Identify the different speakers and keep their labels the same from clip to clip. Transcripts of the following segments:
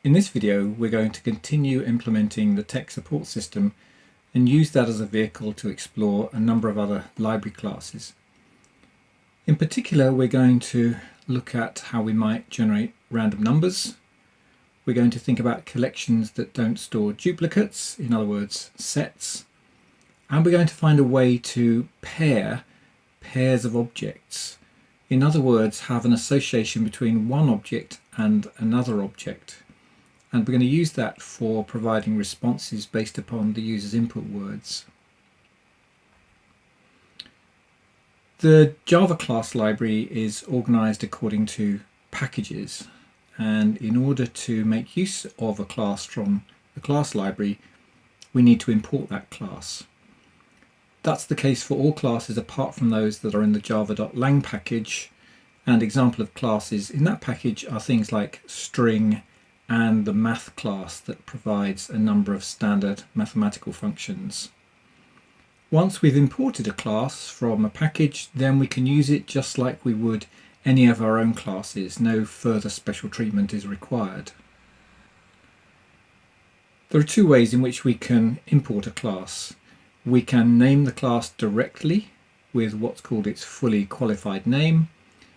Speaker 1: In this video, we're going to continue implementing the tech support system and use that as a vehicle to explore a number of other library classes. In particular, we're going to look at how we might generate random numbers. We're going to think about collections that don't store duplicates, in other words, sets. And we're going to find a way to pair pairs of objects. In other words, have an association between one object and another object. And we're going to use that for providing responses based upon the user's input words. The Java class library is organized according to packages, and in order to make use of a class from the class library, we need to import that class. That's the case for all classes apart from those that are in the java.lang package, and example of classes in that package are things like string and the math class that provides a number of standard mathematical functions. Once we've imported a class from a package, then we can use it just like we would any of our own classes. No further special treatment is required. There are two ways in which we can import a class. We can name the class directly with what's called its fully qualified name.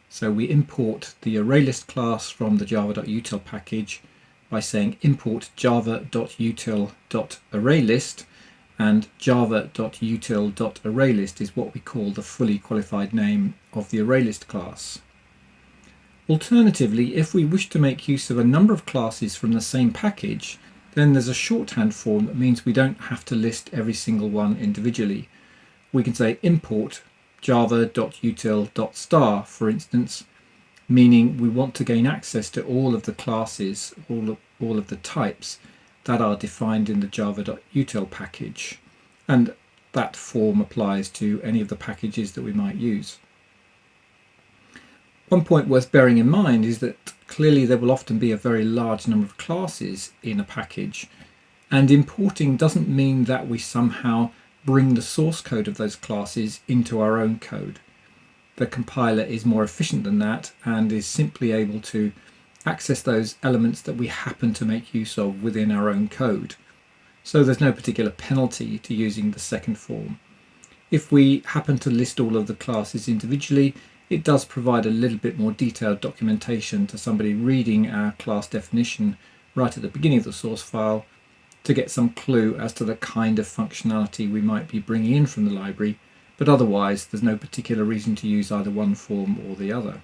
Speaker 1: So we import the ArrayList class from the java.util package by saying import java.util.ArrayList, and java.util.ArrayList is what we call the fully qualified name of the ArrayList class. Alternatively, if we wish to make use of a number of classes from the same package, then there's a shorthand form that means we don't have to list every single one individually. We can say import java.util.star, for instance, meaning we want to gain access to all of the classes, all of the types that are defined in the java.util package. And that form applies to any of the packages that we might use. One point worth bearing in mind is that clearly there will often be a very large number of classes in a package, and importing doesn't mean that we somehow bring the source code of those classes into our own code. The compiler is more efficient than that and is simply able to access those elements that we happen to make use of within our own code. So there's no particular penalty to using the second form. If we happen to list all of the classes individually, it does provide a little bit more detailed documentation to somebody reading our class definition right at the beginning of the source file to get some clue as to the kind of functionality we might be bringing in from the library, but otherwise there's no particular reason to use either one form or the other.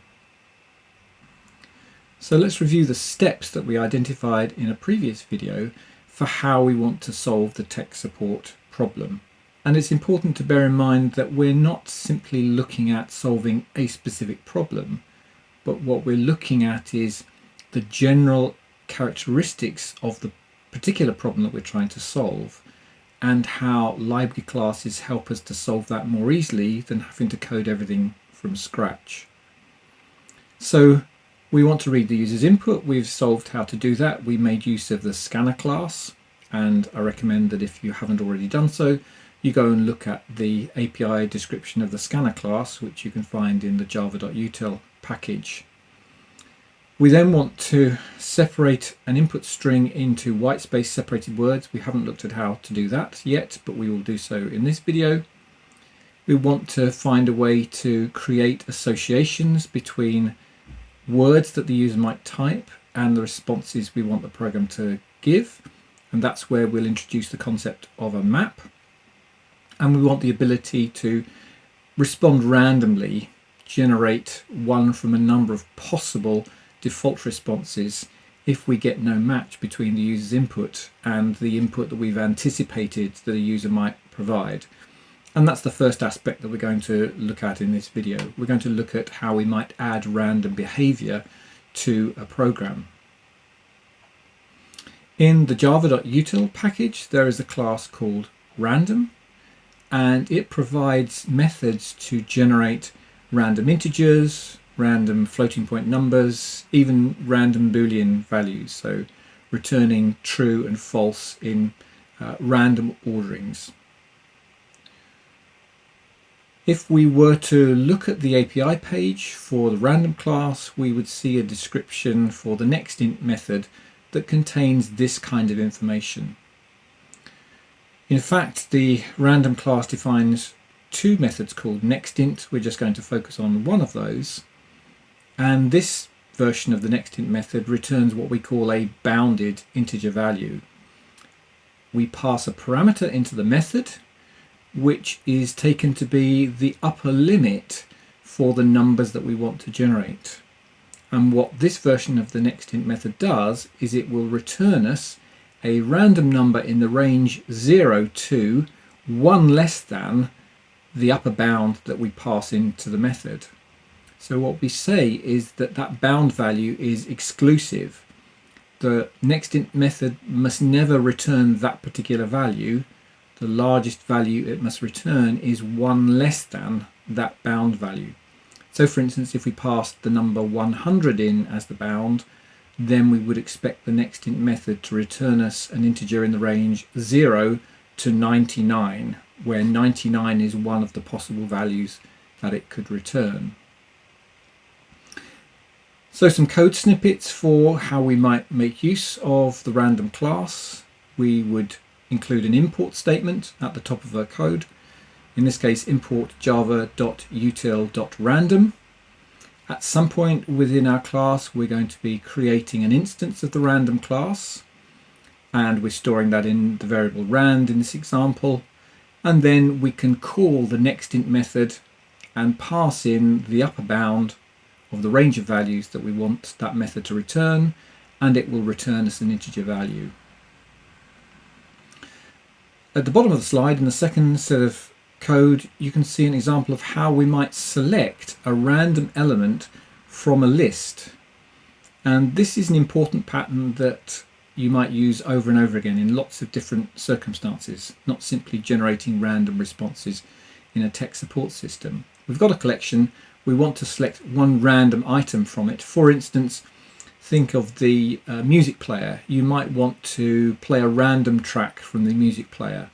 Speaker 1: So let's review the steps that we identified in a previous video for how we want to solve the tech support problem. And it's important to bear in mind that we're not simply looking at solving a specific problem, but what we're looking at is the general characteristics of the particular problem that we're trying to solve, and how library classes help us to solve that more easily than having to code everything from scratch. So we want to read the user's input. We've solved how to do that. We made use of the scanner class, and I recommend that if you haven't already done so, you go and look at the API description of the scanner class, which you can find in the java.util package. We then want to separate an input string into whitespace separated words. We haven't looked at how to do that yet, but we will do so in this video. We want to find a way to create associations between words that the user might type and the responses we want the program to give. And that's where we'll introduce the concept of a map. And we want the ability to respond randomly, generate one from a number of possible default responses if we get no match between the user's input and the input that we've anticipated that a user might provide. And that's the first aspect that we're going to look at in this video. We're going to look at how we might add random behavior to a program. In the java.util package, there is a class called random, and it provides methods to generate random integers, random floating point numbers, even random Boolean values, so returning true and false in random orderings. If we were to look at the API page for the random class, we would see a description for the nextInt method that contains this kind of information. In fact, the random class defines two methods called nextInt. We're just going to focus on one of those. And this version of the nextInt method returns what we call a bounded integer value. We pass a parameter into the method, which is taken to be the upper limit for the numbers that we want to generate. And what this version of the nextInt method does is it will return us a random number in the range 0 to 1 less than the upper bound that we pass into the method. So what we say is that that bound value is exclusive. The nextInt method must never return that particular value. The largest value it must return is 1 less than that bound value. So for instance, if we passed the number 100 in as the bound, then we would expect the nextInt method to return us an integer in the range 0 to 99, where 99 is one of the possible values that it could return. So some code snippets for how we might make use of the random class. We would include an import statement at the top of our code. In this case, import java.util.random. At some point within our class, we're going to be creating an instance of the random class, and we're storing that in the variable rand in this example. And then we can call the nextInt method and pass in the upper bound of the range of values that we want that method to return, and it will return us an integer value. At the bottom of the slide, in the second set of code, you can see an example of how we might select a random element from a list. And this is an important pattern that you might use over and over again in lots of different circumstances, not simply generating random responses in a tech support system. We've got a collection, we want to select one random item from it. For instance, think of the music player. You might want to play a random track from the music player.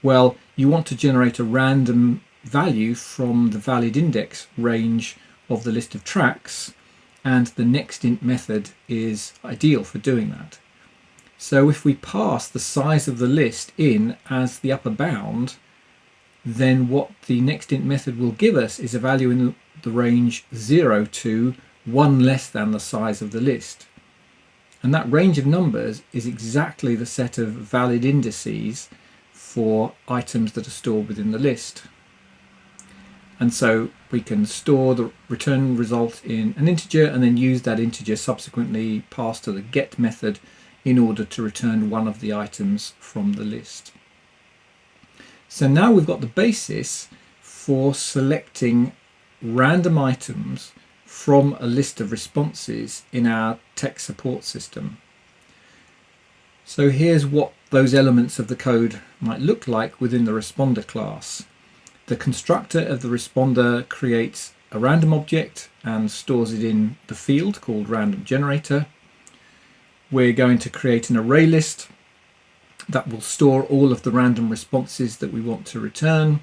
Speaker 1: Well, you want to generate a random value from the valid index range of the list of tracks, and the nextInt method is ideal for doing that. So if we pass the size of the list in as the upper bound, then what the nextInt method will give us is a value in the range 0 to 1 less than the size of the list. And that range of numbers is exactly the set of valid indices for items that are stored within the list. And so we can store the return result in an integer and then use that integer subsequently passed to the get method in order to return one of the items from the list. So now we've got the basis for selecting random items from a list of responses in our tech support system. So here's what those elements of the code might look like within the responder class. The constructor of the responder creates a random object and stores it in the field called random generator. We're going to create an array list that will store all of the random responses that we want to return.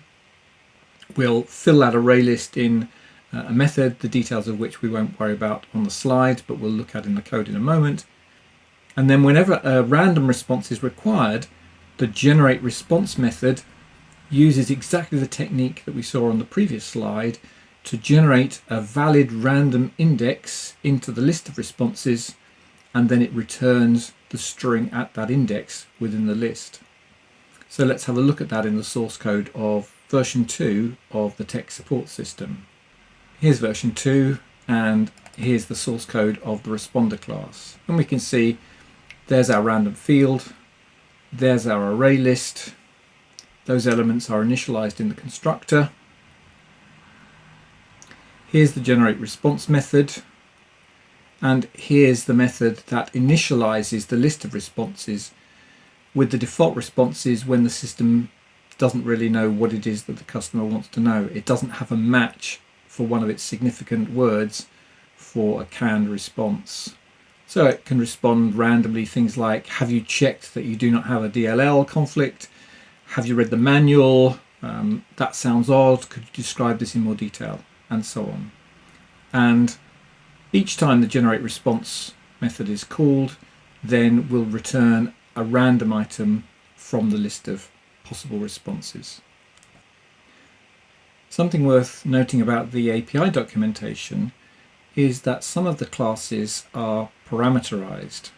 Speaker 1: We'll fill that array list in a method, the details of which we won't worry about on the slide, but we'll look at in the code in a moment. And then whenever a random response is required, the generate response method uses exactly the technique that we saw on the previous slide to generate a valid random index into the list of responses, and then it returns the string at that index within the list. So let's have a look at that in the source code of version 2 of the tech support system. Here's version 2, and here's the source code of the responder class. And we can see there's our random field, there's our array list. Those elements are initialized in the constructor. Here's the generate response method, and here's the method that initializes the list of responses with the default responses when the system doesn't really know what it is that the customer wants to know. It doesn't have a match for one of its significant words for a canned response. So it can respond randomly things like, have you checked that you do not have a DLL conflict? Have you read the manual? That sounds odd. Could you describe this in more detail? And so on. And each time the generate response method is called, then we'll return a random item from the list of possible responses. Something worth noting about the API documentation is that some of the classes are parameterized.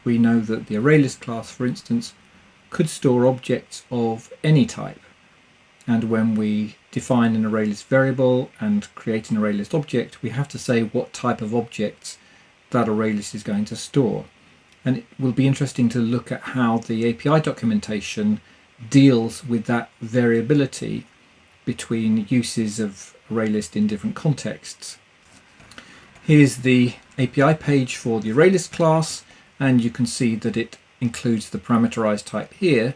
Speaker 1: We know that the ArrayList class, for instance, could store objects of any type. And when we define an ArrayList variable and create an ArrayList object, we have to say what type of objects that ArrayList is going to store. And it will be interesting to look at how the API documentation deals with that variability between uses of ArrayList in different contexts. Here's the API page for the ArrayList class, and you can see that it includes the parameterized type here.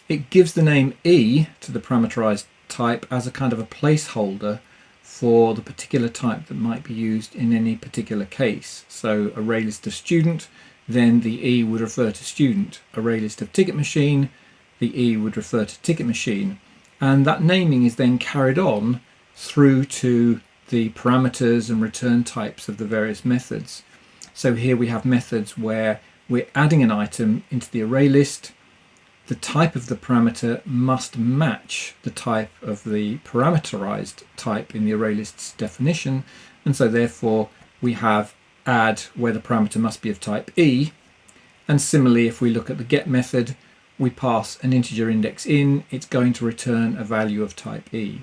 Speaker 1: It gives the name E to the parameterized type as a kind of a placeholder for the particular type that might be used in any particular case. So ArrayList of student, then the E would refer to student. ArrayList of ticket machine, the E would refer to ticket machine. And that naming is then carried on through to the parameters and return types of the various methods. So here we have methods where we're adding an item into the array list. The type of the parameter must match the type of the parameterized type in the array list's definition. And so therefore we have add where the parameter must be of type E. And similarly, if we look at the get method, we pass an integer index in, it's going to return a value of type E.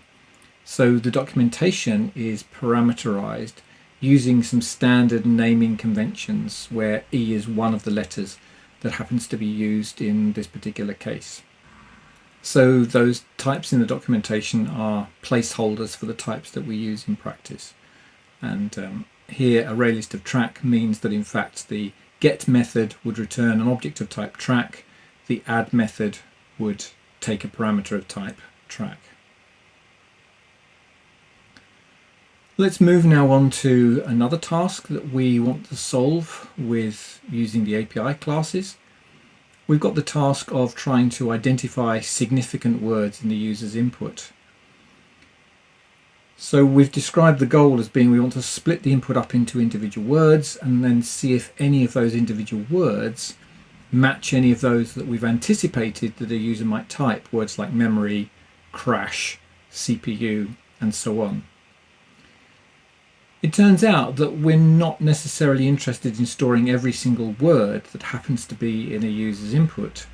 Speaker 1: So the documentation is parameterized using some standard naming conventions where E is one of the letters that happens to be used in this particular case. So those types in the documentation are placeholders for the types that we use in practice. And here ArrayList of track means that in fact the get method would return an object of type track. The add method would take a parameter of type track. Let's move now on to another task that we want to solve with using the API classes. We've got the task of trying to identify significant words in the user's input. So we've described the goal as being we want to split the input up into individual words and then see if any of those individual words match any of those that we've anticipated that a user might type, words like memory, crash, CPU, and so on. It turns out that we're not necessarily interested in storing every single word that happens to be in a user's input.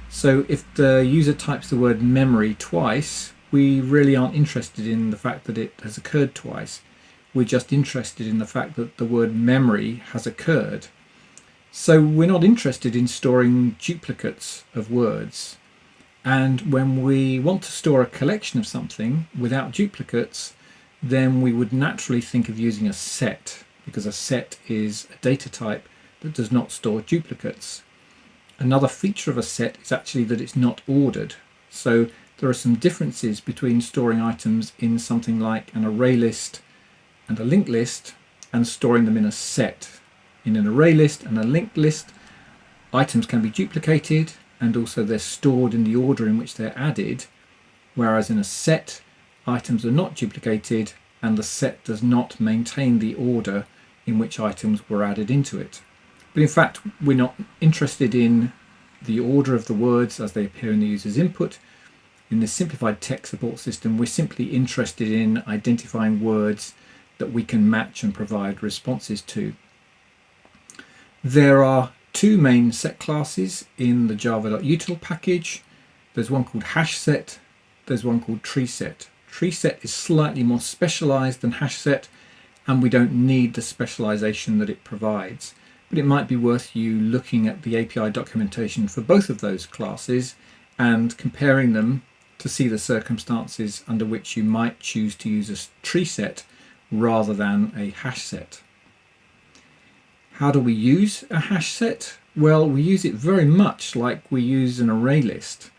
Speaker 1: So if the user types the word memory twice, we really aren't interested in the fact that it has occurred twice. We're just interested in the fact that the word memory has occurred. So we're not interested in storing duplicates of words. And when we want to store a collection of something without duplicates, then we would naturally think of using a set, because a set is a data type that does not store duplicates. Another feature of a set is actually that it's not ordered. So there are some differences between storing items in something like an array list and a linked list and storing them in a set. In an array list and a linked list, items can be duplicated and also they're stored in the order in which they're added, whereas in a set, items are not duplicated and the set does not maintain the order in which items were added into it. But in fact, we're not interested in the order of the words as they appear in the user's input. In the simplified text support system, we're simply interested in identifying words that we can match and provide responses to. There are two main set classes in the java.util package. There's one called HashSet, there's one called TreeSet. TreeSet is slightly more specialized than HashSet, and we don't need the specialization that it provides. But it might be worth you looking at the API documentation for both of those classes and comparing them to see the circumstances under which you might choose to use a TreeSet rather than a HashSet. How do we use a HashSet? Well, we use it very much like we use an array list.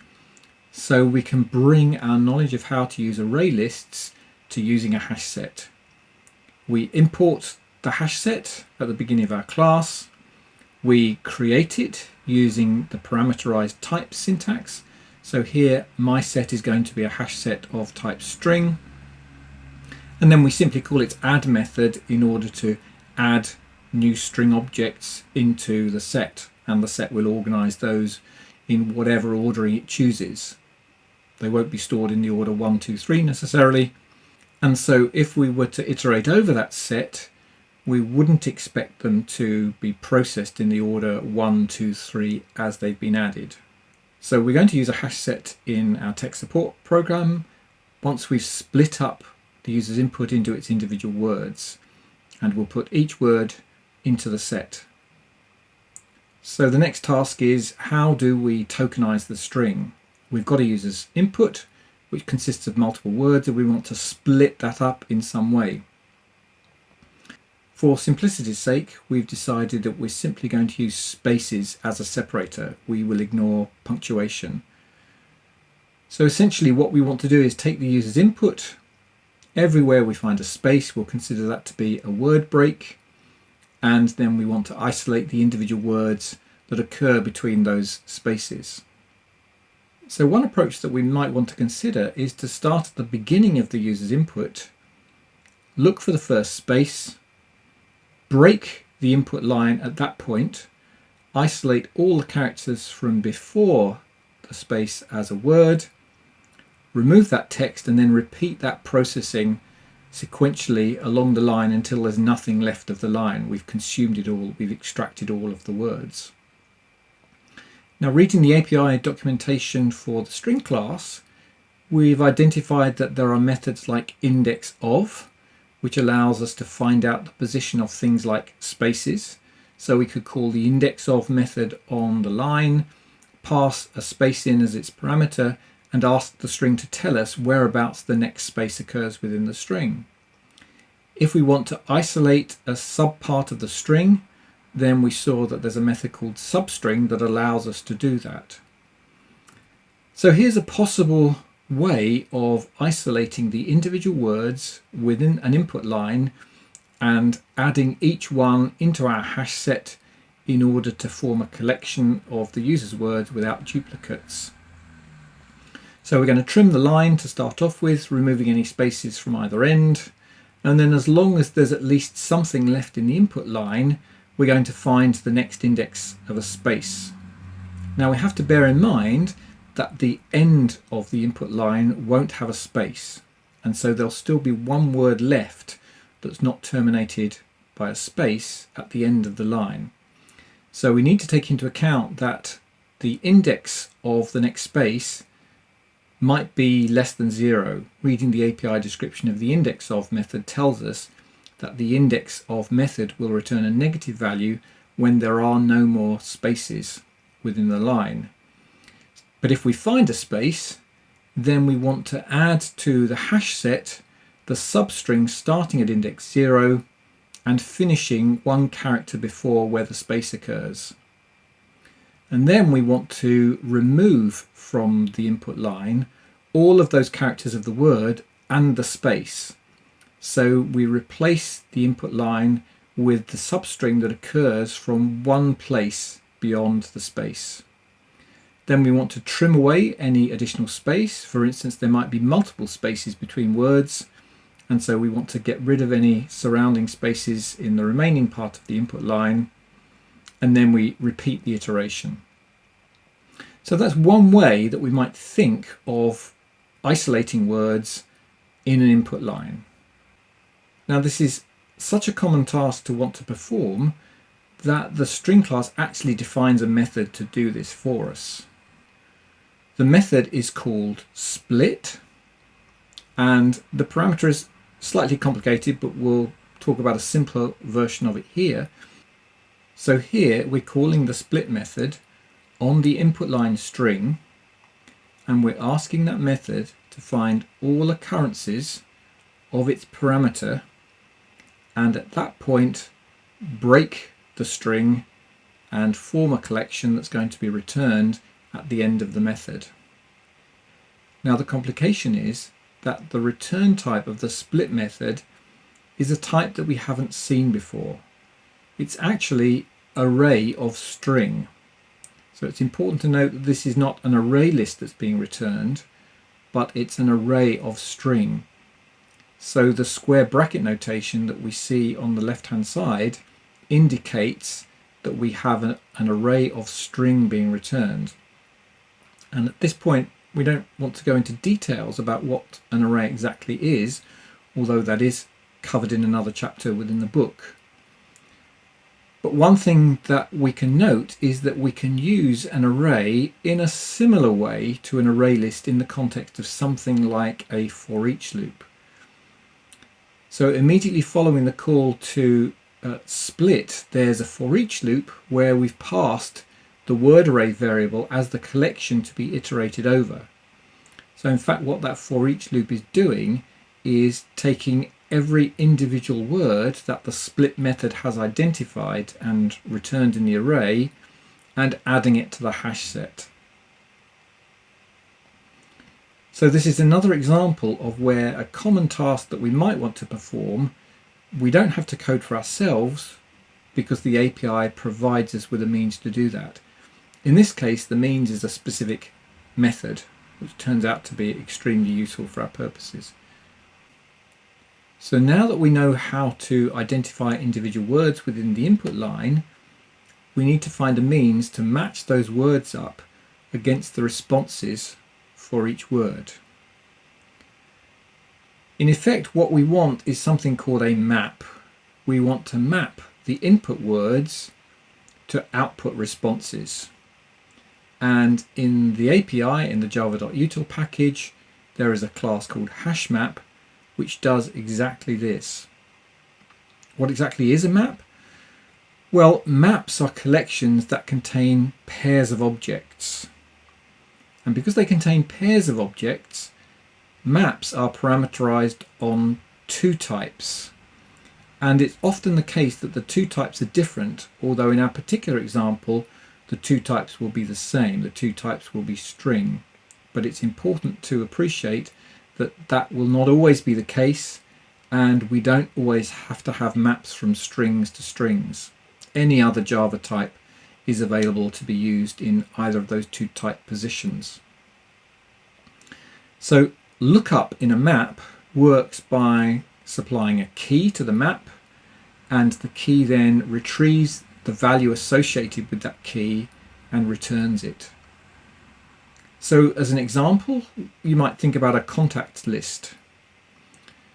Speaker 1: So we can bring our knowledge of how to use array lists to using a HashSet. We import the HashSet at the beginning of our class. We create it using the parameterized type syntax. So here my set is going to be a HashSet of type string. And then we simply call its add method in order to add new string objects into the set, and the set will organize those in whatever ordering it chooses. They won't be stored in the order 1, 2, 3 necessarily. And so if we were to iterate over that set, we wouldn't expect them to be processed in the order 1, 2, 3 as they've been added. So we're going to use a hash set in our tech support program once we've split up the user's input into its individual words, and we'll put each word into the set. So the next task is, how do we tokenize the string? We've got a user's input, which consists of multiple words, and we want to split that up in some way. For simplicity's sake, we've decided that we're simply going to use spaces as a separator. We will ignore punctuation. So essentially what we want to do is take the user's input. Everywhere we find a space, we'll consider that to be a word break, and then we want to isolate the individual words that occur between those spaces. So one approach that we might want to consider is to start at the beginning of the user's input, look for the first space, break the input line at that point, isolate all the characters from before the space as a word, remove that text, and then repeat that processing sequentially along the line until there's nothing left of the line. We've consumed it all, we've extracted all of the words. Now, reading the API documentation for the string class, we've identified that there are methods like index of, which allows us to find out the position of things like spaces. So we could call the index of method on the line, pass a space in as its parameter, and ask the string to tell us whereabouts the next space occurs within the string. If we want to isolate a subpart of the string, then we saw that there's a method called substring that allows us to do that. So here's a possible way of isolating the individual words within an input line and adding each one into our hash set in order to form a collection of the user's words without duplicates. So we're going to trim the line to start off with, removing any spaces from either end, and then as long as there's at least something left in the input line, we're going to find the next index of a space. Now we have to bear in mind that the end of the input line won't have a space, and so there'll still be one word left that's not terminated by a space at the end of the line. So we need to take into account that the index of the next space might be less than 0. Reading the API description of the index of method tells us that the index of method will return a negative value when there are no more spaces within the line. But if we find a space, then we want to add to the hash set the substring starting at index 0 and finishing one character before where the space occurs. And then we want to remove from the input line all of those characters of the word and the space. So we replace the input line with the substring that occurs from one place beyond the space. Then we want to trim away any additional space. For instance, there might be multiple spaces between words, and so we want to get rid of any surrounding spaces in the remaining part of the input line, and then we repeat the iteration. So that's one way that we might think of isolating words in an input line. Now, this is such a common task to want to perform that the string class actually defines a method to do this for us. The method is called split, and the parameter is slightly complicated, but we'll talk about a simpler version of it here. So here we're calling the split method on the input line string, and we're asking that method to find all occurrences of its parameter, and at that point break the string and form a collection that's going to be returned at the end of the method. Now, the complication is that the return type of the split method is a type that we haven't seen before. It's actually array of string. So it's important to note that this is not an array list that's being returned, but it's an array of string. So the square bracket notation that we see on the left hand side indicates that we have an array of string being returned. And at this point, we don't want to go into details about what an array exactly is, although that is covered in another chapter within the book. But one thing that we can note is that we can use an array in a similar way to an array list in the context of something like a for each loop. So immediately following the call to split, there's a for each loop where we've passed the word array variable as the collection to be iterated over. So in fact, what that for each loop is doing is taking every individual word that the split method has identified and returned in the array and adding it to the hash set. So this is another example of where a common task that we might want to perform, we don't have to code for ourselves because the API provides us with a means to do that. In this case, the means is a specific method, which turns out to be extremely useful for our purposes. So now that we know how to identify individual words within the input line, we need to find a means to match those words up against the responses for each word. In effect, what we want is something called a map. We want to map the input words to output responses. And in the API, in the java.util package, there is a class called HashMap, which does exactly this. What exactly is a map? Well, maps are collections that contain pairs of objects. And because they contain pairs of objects, maps are parameterized on two types. And it's often the case that the two types are different, although in our particular example, the two types will be the same. The two types will be string. But it's important to appreciate that that will not always be the case, and we don't always have to have maps from strings to strings. Any other Java type is available to be used in either of those two type positions. So lookup in a map works by supplying a key to the map, and the key then retrieves the value associated with that key and returns it. So as an example, you might think about a contacts list.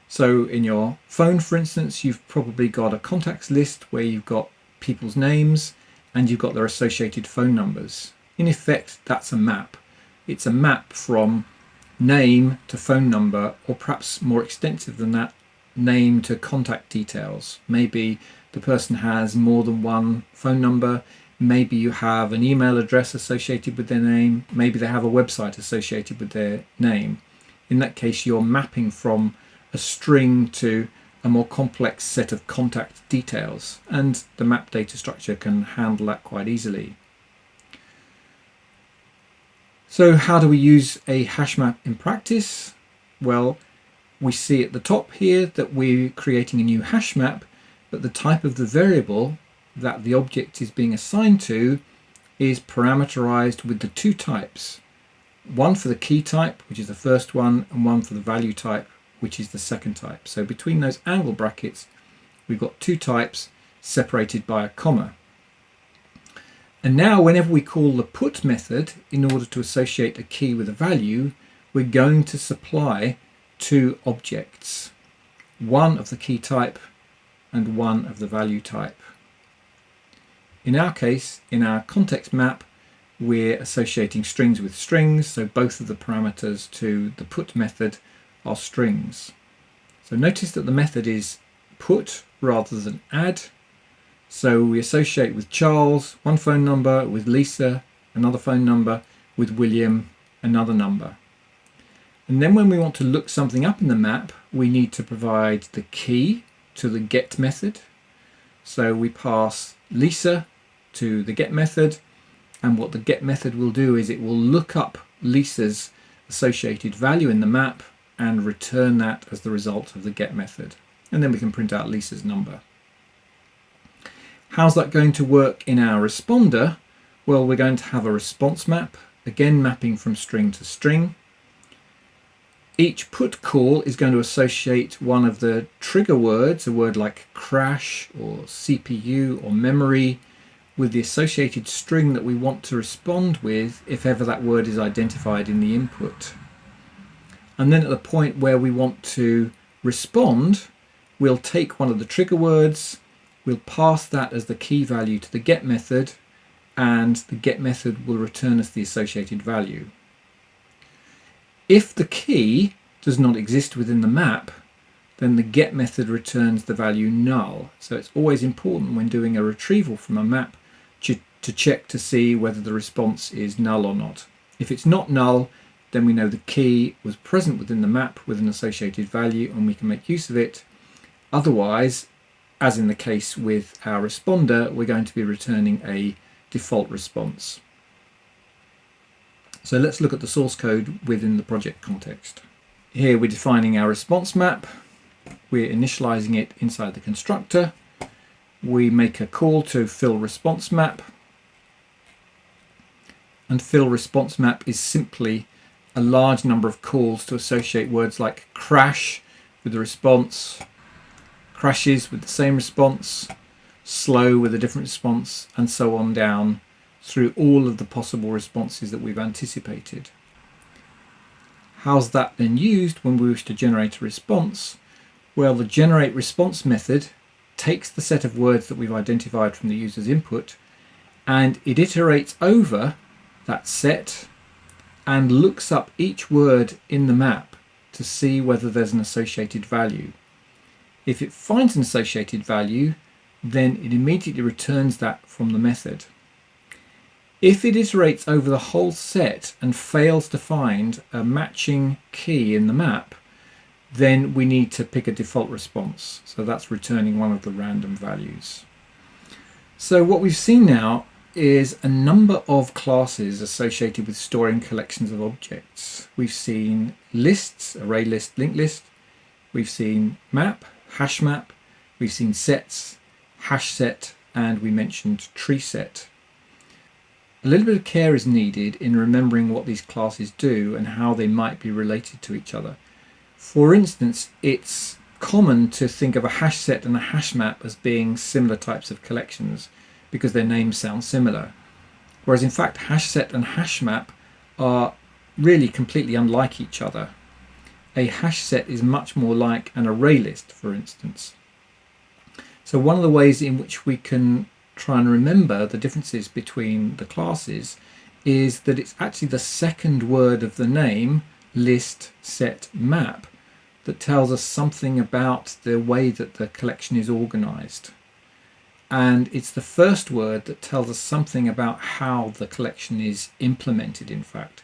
Speaker 1: So in your phone, for instance, you've probably got a contacts list where you've got people's names and you've got their associated phone numbers. In effect, that's a map. It's a map from name to phone number, or perhaps more extensive than that, name to contact details. Maybe the person has more than one phone number. Maybe you have an email address associated with their name. Maybe they have a website associated with their name. In that case, you're mapping from a string to a more complex set of contact details, and the map data structure can handle that quite easily. So how do we use a hash map in practice? Well, we see at the top here that we're creating a new hash map, but the type of the variable that the object is being assigned to is parameterized with the two types. One for the key type, which is the first one, and one for the value type, which is the second type. So between those angle brackets, we've got two types separated by a comma. And now whenever we call the put method in order to associate a key with a value, we're going to supply two objects, one of the key type and one of the value type. In our case, in our context map, we're associating strings with strings, so both of the parameters to the put method are strings. So notice that the method is put rather than add. So we associate with Charles one phone number, with Lisa another phone number, with William another number. And then when we want to look something up in the map, we need to provide the key to the get method. So we pass Lisa to the get method, and what the get method will do is it will look up Lisa's associated value in the map and return that as the result of the get method. And then we can print out Lisa's number. How's that going to work in our responder? Well, we're going to have a response map, again mapping from string to string. Each put call is going to associate one of the trigger words, a word like crash or CPU or memory, with the associated string that we want to respond with if ever that word is identified in the input. And then at the point where we want to respond, we'll take one of the trigger words, we'll pass that as the key value to the get method, and the get method will return us the associated value. If the key does not exist within the map, then the get method returns the value null. So it's always important when doing a retrieval from a map to check to see whether the response is null or not. If it's not null, then we know the key was present within the map with an associated value and we can make use of it. Otherwise, as in the case with our responder, we're going to be returning a default response. So let's look at the source code within the project context. Here we're defining our response map. We're initializing it inside the constructor. We make a call to fill response map. And fill response map is simply a large number of calls to associate words like crash with the response, crashes with the same response, slow with a different response, and so on down through all of the possible responses that we've anticipated. How's that then used when we wish to generate a response? Well, the generate response method takes the set of words that we've identified from the user's input and it iterates over that set and looks up each word in the map to see whether there's an associated value. If it finds an associated value, then it immediately returns that from the method. If it iterates over the whole set and fails to find a matching key in the map, then we need to pick a default response. So that's returning one of the random values. So what we've seen now is a number of classes associated with storing collections of objects. We've seen lists, array list, linked list. We've seen map, HashMap. We've seen sets, HashSet, and we mentioned tree set. A little bit of care is needed in remembering what these classes do and how they might be related to each other. For instance, it's common to think of a HashSet and a HashMap as being similar types of collections because their names sound similar. Whereas in fact, HashSet and HashMap are really completely unlike each other. A HashSet is much more like an array list, for instance. So one of the ways in which we can try and remember the differences between the classes is that it's actually the second word of the name, list, set, map, that tells us something about the way that the collection is organized. And it's the first word that tells us something about how the collection is implemented, in fact.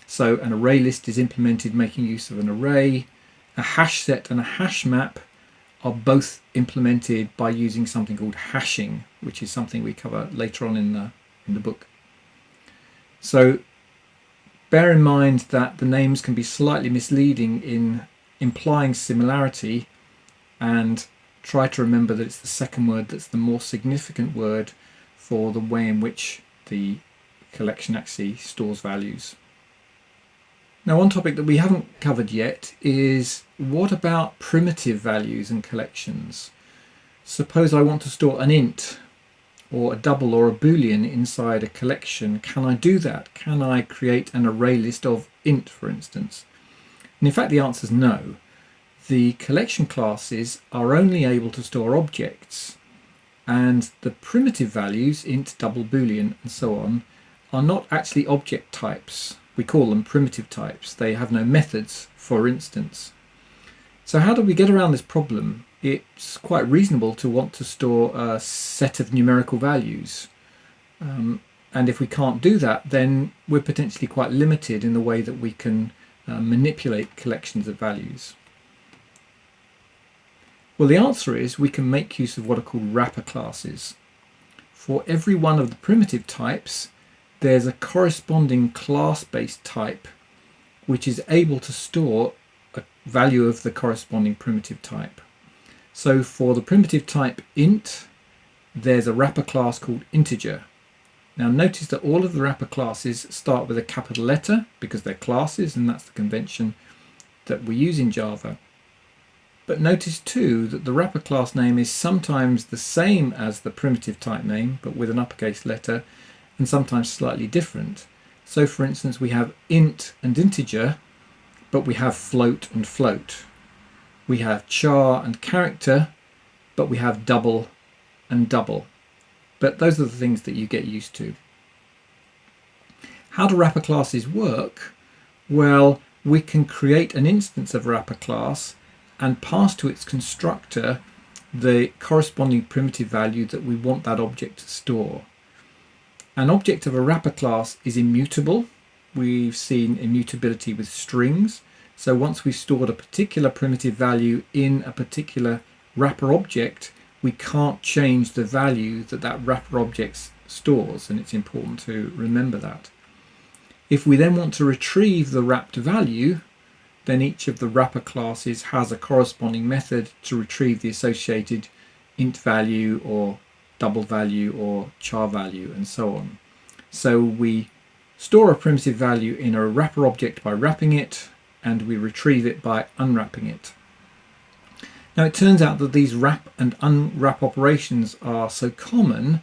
Speaker 1: So an array list is implemented making use of an array. A hash set and a hash map are both implemented by using something called hashing, which is something we cover later on in the book. So bear in mind that the names can be slightly misleading in implying similarity, and try to remember that it's the second word that's the more significant word for the way in which the collection actually stores values. Now, one topic that we haven't covered yet is what about primitive values and collections? Suppose I want to store an int or a double or a boolean inside a collection. Can I do that? Can I create an array list of int, for instance? And in fact, the answer is no. The collection classes are only able to store objects, and the primitive values, int, double, boolean, and so on, are not actually object types. We call them primitive types. They have no methods, for instance. So how do we get around this problem? It's quite reasonable to want to store a set of numerical values. And if we can't do that, then we're potentially quite limited in the way that we can manipulate collections of values. Well, the answer is we can make use of what are called wrapper classes. For every one of the primitive types, there's a corresponding class-based type which is able to store a value of the corresponding primitive type. So for the primitive type int, there's a wrapper class called integer. Now notice that all of the wrapper classes start with a capital letter because they're classes, and that's the convention. that we use in Java. But notice too that the wrapper class name is sometimes the same as the primitive type name, but with an uppercase letter, and sometimes slightly different. So for instance, we have int and integer, but we have float and float. We have char and character, but we have double and double. But those are the things that you get used to. How do wrapper classes work? Well, we can create an instance of a wrapper class and pass to its constructor the corresponding primitive value that we want that object to store. An object of a wrapper class is immutable. We've seen immutability with strings. So once we've stored a particular primitive value in a particular wrapper object, we can't change the value that that wrapper object stores, and it's important to remember that. If we then want to retrieve the wrapped value, then each of the wrapper classes has a corresponding method to retrieve the associated int value or double value or char value and so on. So we store a primitive value in a wrapper object by wrapping it, and we retrieve it by unwrapping it. Now it turns out that these wrap and unwrap operations are so common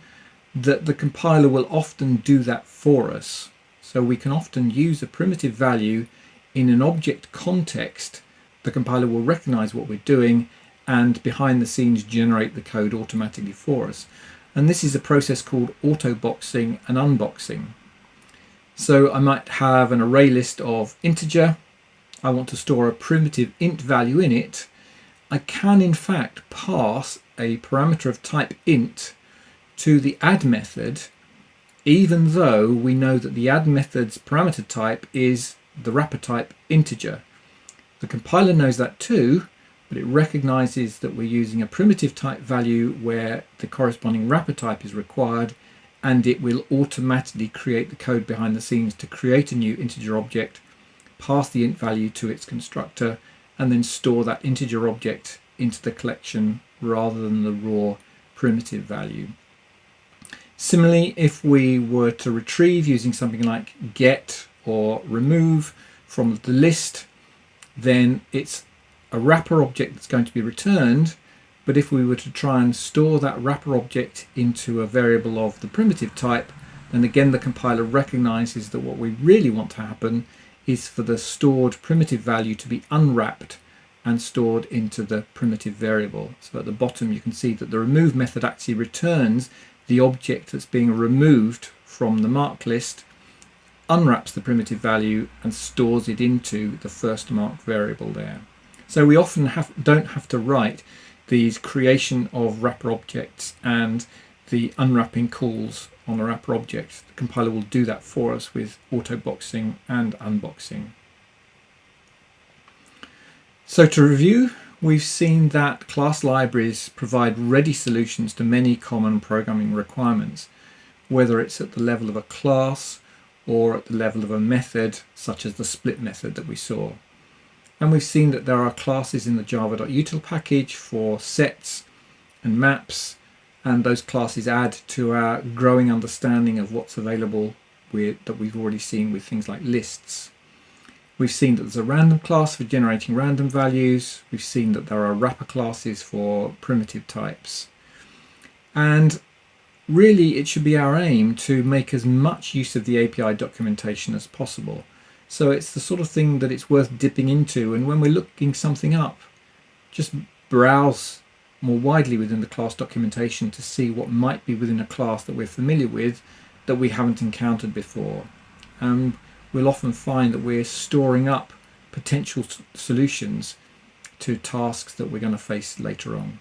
Speaker 1: that the compiler will often do that for us. So we can often use a primitive value in an object context. The compiler will recognize what we're doing and behind the scenes generate the code automatically for us. And this is a process called autoboxing and unboxing. So I might have an array list of integer. I want to store a primitive int value in it. I can in fact pass a parameter of type int to the add method, even though we know that the add method's parameter type is the wrapper type integer. The compiler knows that too, but it recognizes that we're using a primitive type value where the corresponding wrapper type is required, and it will automatically create the code behind the scenes to create a new integer object, pass the int value to its constructor, and then store that integer object into the collection rather than the raw primitive value. Similarly, if we were to retrieve using something like get or remove from the list, then it's a wrapper object that's going to be returned. But if we were to try and store that wrapper object into a variable of the primitive type, then again the compiler recognizes that what we really want to happen is for the stored primitive value to be unwrapped and stored into the primitive variable. So at the bottom you can see that the remove method actually returns the object that's being removed from the marked list, unwraps the primitive value and stores it into the first marked variable there. So we often don't have to write these creation of wrapper objects and the unwrapping calls on a wrapper object. The compiler will do that for us with autoboxing and unboxing. So to review, we've seen that class libraries provide ready solutions to many common programming requirements, whether it's at the level of a class or at the level of a method, such as the split method that we saw. And we've seen that there are classes in the java.util package for sets and maps, and those classes add to our growing understanding of what's available that we've already seen with things like lists. We've seen that there's a random class for generating random values. We've seen that there are wrapper classes for primitive types. And really it should be our aim to make as much use of the API documentation as possible. So it's the sort of thing that it's worth dipping into, and when we're looking something up, just browse more widely within the class documentation to see what might be within a class that we're familiar with that we haven't encountered before. We'll often find that we're storing up potential solutions to tasks that we're going to face later on.